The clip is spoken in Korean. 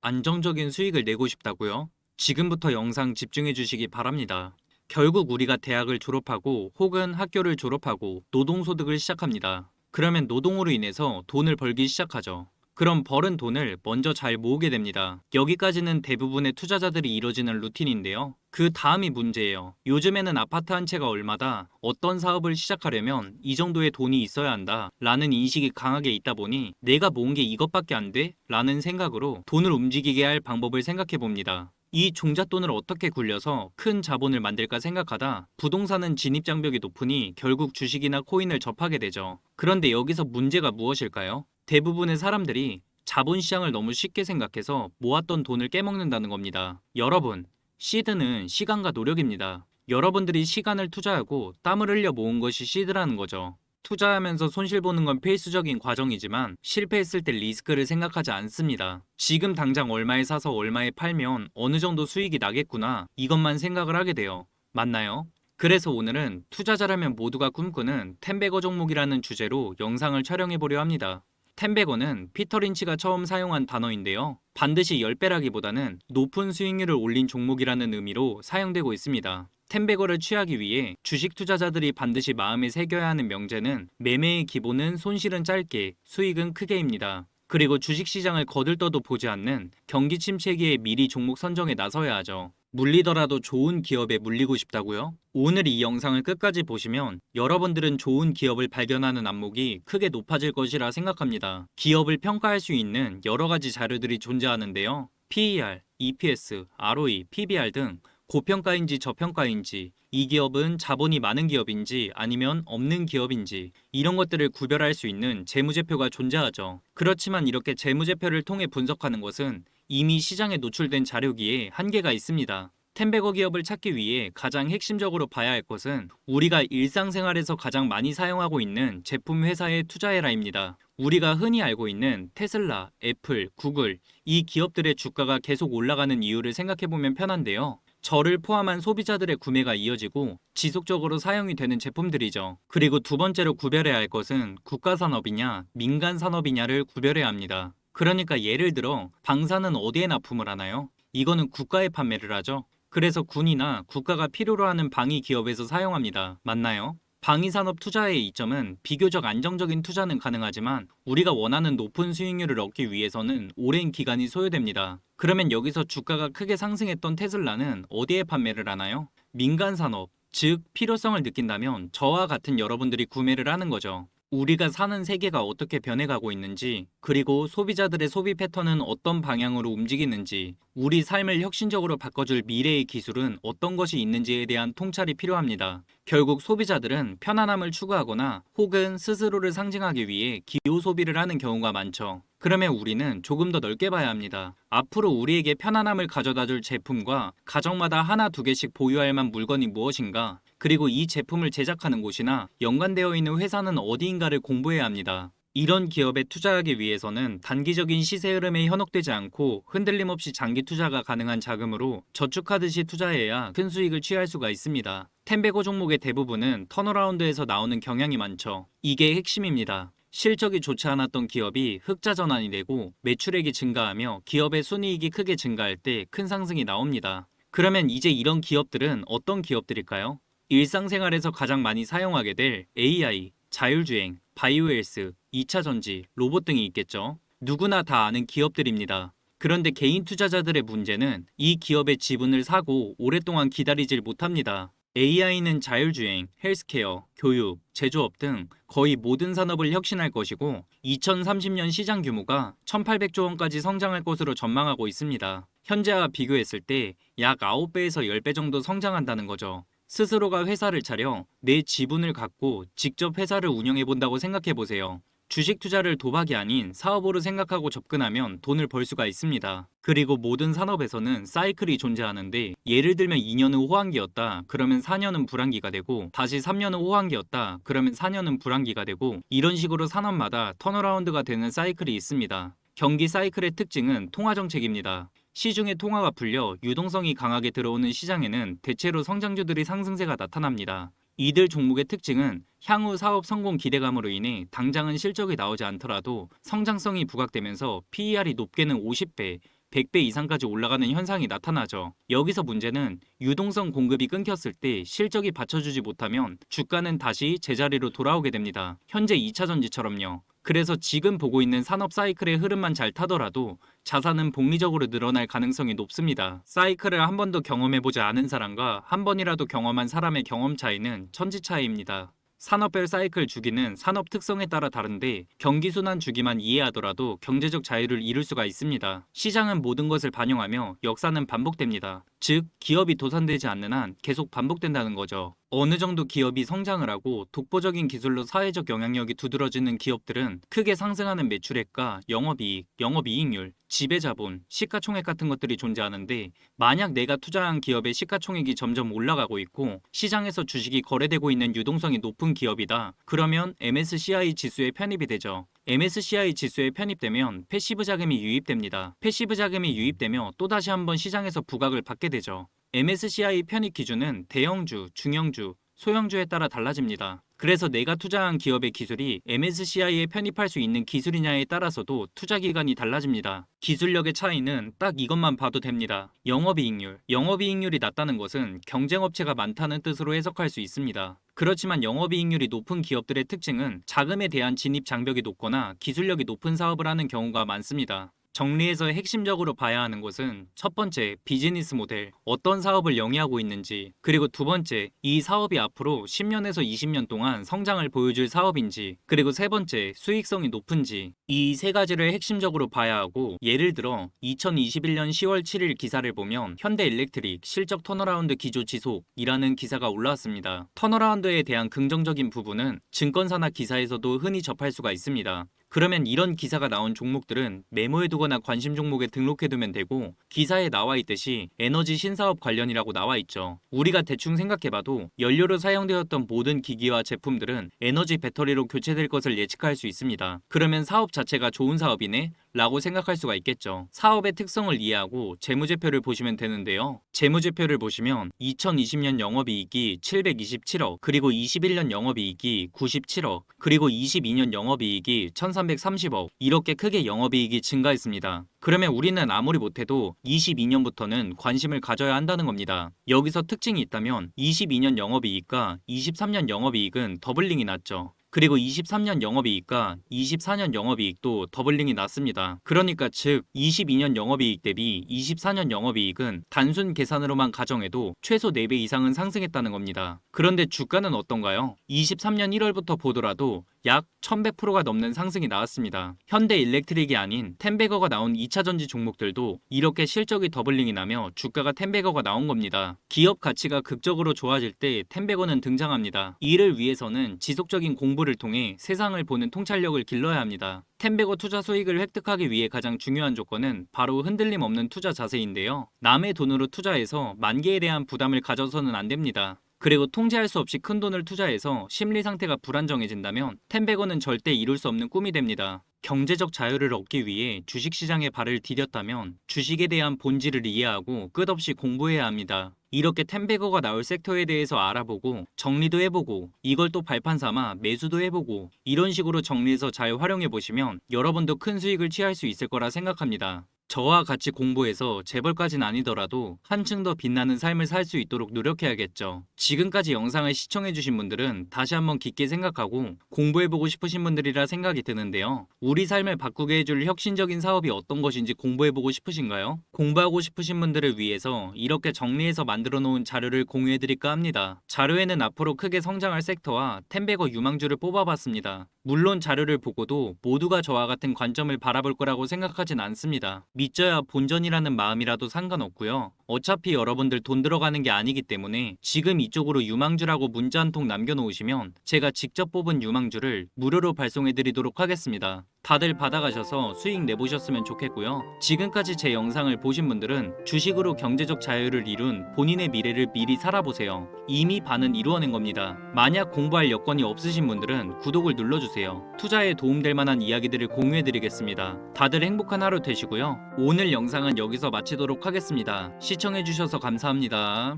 안정적인 수익을 내고 싶다고요? 지금부터 영상 집중해 주시기 바랍니다. 결국 우리가 대학을 졸업하고 혹은 학교를 졸업하고 노동소득을 시작합니다. 그러면 노동으로 인해서 돈을 벌기 시작하죠. 그럼 벌은 돈을 먼저 잘 모으게 됩니다. 여기까지는 대부분의 투자자들이 이뤄지는 루틴인데요. 그 다음이 문제예요. 요즘에는 아파트 한 채가 얼마다, 어떤 사업을 시작하려면 이 정도의 돈이 있어야 한다 라는 인식이 강하게 있다 보니 내가 모은 게 이것밖에 안 돼? 라는 생각으로 돈을 움직이게 할 방법을 생각해 봅니다. 이 종잣돈을 어떻게 굴려서 큰 자본을 만들까 생각하다 부동산은 진입장벽이 높으니 결국 주식이나 코인을 접하게 되죠. 그런데 여기서 문제가 무엇일까요? 대부분의 사람들이 자본시장을 너무 쉽게 생각해서 모았던 돈을 깨먹는다는 겁니다. 여러분, 시드는 시간과 노력입니다. 여러분들이 시간을 투자하고 땀을 흘려 모은 것이 시드라는 거죠. 투자하면서 손실 보는 건 필수적인 과정이지만 실패했을 때 리스크를 생각하지 않습니다. 지금 당장 얼마에 사서 얼마에 팔면 어느 정도 수익이 나겠구나 이것만 생각을 하게 돼요. 맞나요? 그래서 오늘은 투자자라면 모두가 꿈꾸는 텐베거 종목이라는 주제로 영상을 촬영해 보려 합니다. 텐베거는 피터 린치가 처음 사용한 단어인데요. 반드시 10배라기보다는 높은 수익률을 올린 종목이라는 의미로 사용되고 있습니다. 텐베거를 취하기 위해 주식 투자자들이 반드시 마음에 새겨야 하는 명제는 매매의 기본은 손실은 짧게, 수익은 크게입니다. 그리고 주식시장을 거들떠도 보지 않는 경기 침체기에 미리 종목 선정에 나서야 하죠. 물리더라도 좋은 기업에 물리고 싶다고요? 오늘 이 영상을 끝까지 보시면 여러분들은 좋은 기업을 발견하는 안목이 크게 높아질 것이라 생각합니다. 기업을 평가할 수 있는 여러 가지 자료들이 존재하는데요. PER, EPS, ROE, PBR 등 고평가인지 저평가인지, 이 기업은 자본이 많은 기업인지 아니면 없는 기업인지 이런 것들을 구별할 수 있는 재무제표가 존재하죠. 그렇지만 이렇게 재무제표를 통해 분석하는 것은 이미 시장에 노출된 자료기에 한계가 있습니다. 텐베거 기업을 찾기 위해 가장 핵심적으로 봐야 할 것은 우리가 일상생활에서 가장 많이 사용하고 있는 제품 회사의 투자해라입니다. 우리가 흔히 알고 있는 테슬라, 애플, 구글 이 기업들의 주가가 계속 올라가는 이유를 생각해보면 편한데요. 저를 포함한 소비자들의 구매가 이어지고 지속적으로 사용이 되는 제품들이죠. 그리고 두 번째로 구별해야 할 것은 국가산업이냐 민간산업이냐를 구별해야 합니다. 그러니까 예를 들어 방사는 어디에 납품을 하나요? 이거는 국가에 판매를 하죠. 그래서 군이나 국가가 필요로 하는 방위 기업에서 사용합니다. 맞나요? 방위산업 투자의 이점은 비교적 안정적인 투자는 가능하지만 우리가 원하는 높은 수익률을 얻기 위해서는 오랜 기간이 소요됩니다. 그러면 여기서 주가가 크게 상승했던 테슬라는 어디에 판매를 하나요? 민간산업, 즉 필요성을 느낀다면 저와 같은 여러분들이 구매를 하는 거죠. 우리가 사는 세계가 어떻게 변해가고 있는지, 그리고 소비자들의 소비 패턴은 어떤 방향으로 움직이는지, 우리 삶을 혁신적으로 바꿔줄 미래의 기술은 어떤 것이 있는지에 대한 통찰이 필요합니다. 결국 소비자들은 편안함을 추구하거나 혹은 스스로를 상징하기 위해 기호 소비를 하는 경우가 많죠. 그러면 우리는 조금 더 넓게 봐야 합니다. 앞으로 우리에게 편안함을 가져다줄 제품과 가정마다 하나 두 개씩 보유할 만한 물건이 무엇인가, 그리고 이 제품을 제작하는 곳이나 연관되어 있는 회사는 어디인가를 공부해야 합니다. 이런 기업에 투자하기 위해서는 단기적인 시세 흐름에 현혹되지 않고 흔들림 없이 장기 투자가 가능한 자금으로 저축하듯이 투자해야 큰 수익을 취할 수가 있습니다. 텐베거 종목의 대부분은 턴어라운드에서 나오는 경향이 많죠. 이게 핵심입니다. 실적이 좋지 않았던 기업이 흑자 전환이 되고 매출액이 증가하며 기업의 순이익이 크게 증가할 때 큰 상승이 나옵니다. 그러면 이제 이런 기업들은 어떤 기업들일까요? 일상생활에서 가장 많이 사용하게 될 AI, 자율주행, 바이오헬스, 2차 전지, 로봇 등이 있겠죠. 누구나 다 아는 기업들입니다. 그런데 개인 투자자들의 문제는 이 기업의 지분을 사고 오랫동안 기다리질 못합니다. AI는 자율주행, 헬스케어, 교육, 제조업 등 거의 모든 산업을 혁신할 것이고 2030년 시장 규모가 1,800조 원까지 성장할 것으로 전망하고 있습니다. 현재와 비교했을 때 약 9배에서 10배 정도 성장한다는 거죠. 스스로가 회사를 차려 내 지분을 갖고 직접 회사를 운영해 본다고 생각해 보세요. 주식 투자를 도박이 아닌 사업으로 생각하고 접근하면 돈을 벌 수가 있습니다. 그리고 모든 산업에서는 사이클이 존재하는데 예를 들면 2년은 호황기였다 그러면 4년은 불황기가 되고 다시 3년은 호황기였다 그러면 4년은 불황기가 되고 이런 식으로 산업마다 턴어라운드가 되는 사이클이 있습니다. 경기 사이클의 특징은 통화정책입니다. 시중에 통화가 풀려 유동성이 강하게 들어오는 시장에는 대체로 성장주들이 상승세가 나타납니다. 이들 종목의 특징은 향후 사업 성공 기대감으로 인해 당장은 실적이 나오지 않더라도 성장성이 부각되면서 PER이 높게는 50배, 100배 이상까지 올라가는 현상이 나타나죠. 여기서 문제는 유동성 공급이 끊겼을 때 실적이 받쳐주지 못하면 주가는 다시 제자리로 돌아오게 됩니다. 현재 2차전지처럼요. 그래서 지금 보고 있는 산업 사이클의 흐름만 잘 타더라도 자산은 복리적으로 늘어날 가능성이 높습니다. 사이클을 한 번도 경험해보지 않은 사람과 한 번이라도 경험한 사람의 경험 차이는 천지 차이입니다. 산업별 사이클 주기는 산업 특성에 따라 다른데 경기순환 주기만 이해하더라도 경제적 자유를 이룰 수가 있습니다. 시장은 모든 것을 반영하며 역사는 반복됩니다. 즉, 기업이 도산되지 않는 한 계속 반복된다는 거죠. 어느 정도 기업이 성장을 하고 독보적인 기술로 사회적 영향력이 두드러지는 기업들은 크게 상승하는 매출액과 영업이익, 영업이익률, 지배자본, 시가총액 같은 것들이 존재하는데 만약 내가 투자한 기업의 시가총액이 점점 올라가고 있고 시장에서 주식이 거래되고 있는 유동성이 높은 기업이다. 그러면 MSCI 지수에 편입이 되죠. MSCI 지수에 편입되면 패시브 자금이 유입됩니다. 패시브 자금이 유입되며 또다시 한번 시장에서 부각을 받게 되죠. MSCI 편입 기준은 대형주, 중형주, 소형주에 따라 달라집니다. 그래서 내가 투자한 기업의 기술이 MSCI에 편입할 수 있는 기술이냐에 따라서도 투자 기간이 달라집니다. 기술력의 차이는 딱 이것만 봐도 됩니다. 영업이익률. 영업이익률이 낮다는 것은 경쟁업체가 많다는 뜻으로 해석할 수 있습니다. 그렇지만 영업이익률이 높은 기업들의 특징은 자금에 대한 진입 장벽이 높거나 기술력이 높은 사업을 하는 경우가 많습니다. 정리해서 핵심적으로 봐야 하는 것은 첫 번째, 비즈니스 모델, 어떤 사업을 영위하고 있는지, 그리고 두 번째, 이 사업이 앞으로 10년에서 20년 동안 성장을 보여줄 사업인지, 그리고 세 번째, 수익성이 높은지, 이 세 가지를 핵심적으로 봐야 하고, 예를 들어 2021년 10월 7일 기사를 보면 현대일렉트릭 실적 턴어라운드 기조 지속이라는 기사가 올라왔습니다. 턴어라운드에 대한 긍정적인 부분은 증권사나 기사에서도 흔히 접할 수가 있습니다. 그러면 이런 기사가 나온 종목들은 메모해두거나 관심 종목에 등록해두면 되고 기사에 나와 있듯이 에너지 신사업 관련이라고 나와 있죠. 우리가 대충 생각해봐도 연료로 사용되었던 모든 기기와 제품들은 에너지 배터리로 교체될 것을 예측할 수 있습니다. 그러면 사업 자체가 좋은 사업이네? 라고 생각할 수가 있겠죠. 사업의 특성을 이해하고 재무제표를 보시면 되는데요. 재무제표를 보시면 2020년 영업이익이 727억, 그리고 21년 영업이익이 97억, 그리고 22년 영업이익이 1330억, 이렇게 크게 영업이익이 증가했습니다. 그러면 우리는 아무리 못해도 22년부터는 관심을 가져야 한다는 겁니다. 여기서 특징이 있다면 22년 영업이익과 23년 영업이익은 더블링이 났죠. 그리고 23년 영업이익과 24년 영업이익도 더블링이 났습니다. 그러니까 즉 22년 영업이익 대비 24년 영업이익은 단순 계산으로만 가정해도 최소 4배 이상은 상승했다는 겁니다. 그런데 주가는 어떤가요? 23년 1월부터 보더라도 약 1100%가 넘는 상승이 나왔습니다. 현대일렉트릭이 아닌 텐베거가 나온 2차전지 종목들도 이렇게 실적이 더블링이 나며 주가가 텐베거가 나온 겁니다. 기업 가치가 극적으로 좋아질 때 텐베거는 등장합니다. 이를 위해서는 지속적인 공부를 통해 세상을 보는 통찰력을 길러야 합니다. 텐베거 투자 수익을 획득하기 위해 가장 중요한 조건은 바로 흔들림 없는 투자 자세인데요. 남의 돈으로 투자해서 만기에 대한 부담을 가져서는 안 됩니다. 그리고 통제할 수 없이 큰 돈을 투자해서 심리 상태가 불안정해진다면 텐베거는 절대 이룰 수 없는 꿈이 됩니다. 경제적 자유를 얻기 위해 주식시장에 발을 디뎠다면 주식에 대한 본질을 이해하고 끝없이 공부해야 합니다. 이렇게 텐베거가 나올 섹터에 대해서 알아보고 정리도 해보고 이걸 또 발판 삼아 매수도 해보고 이런 식으로 정리해서 잘 활용해 보시면 여러분도 큰 수익을 취할 수 있을 거라 생각합니다. 저와 같이 공부해서 재벌까지는 아니더라도 한층 더 빛나는 삶을 살 수 있도록 노력해야겠죠. 지금까지 영상을 시청해주신 분들은 다시 한번 깊게 생각하고 공부해보고 싶으신 분들이라 생각이 드는데요. 우리 삶을 바꾸게 해줄 혁신적인 사업이 어떤 것인지 공부해보고 싶으신가요? 공부하고 싶으신 분들을 위해서 이렇게 정리해서 만들어 놓은 자료를 공유해드릴까 합니다. 자료에는 앞으로 크게 성장할 섹터와 텐베거 유망주를 뽑아봤습니다. 물론 자료를 보고도 모두가 저와 같은 관점을 바라볼 거라고 생각하진 않습니다. 믿져야 본전이라는 마음이라도 상관없고요. 어차피 여러분들 돈 들어가는 게 아니기 때문에 지금 이쪽으로 유망주라고 문자 한 통 남겨놓으시면 제가 직접 뽑은 유망주를 무료로 발송해드리도록 하겠습니다. 다들 받아가셔서 수익 내보셨으면 좋겠고요. 지금까지 제 영상을 보신 분들은 주식으로 경제적 자유를 이룬 본인의 미래를 미리 살아보세요. 이미 반은 이루어낸 겁니다. 만약 공부할 여건이 없으신 분들은 구독을 눌러주세요. 투자에 도움될 만한 이야기들을 공유해드리겠습니다. 다들 행복한 하루 되시고요. 오늘 영상은 여기서 마치도록 하겠습니다. 시청해주셔서 감사합니다.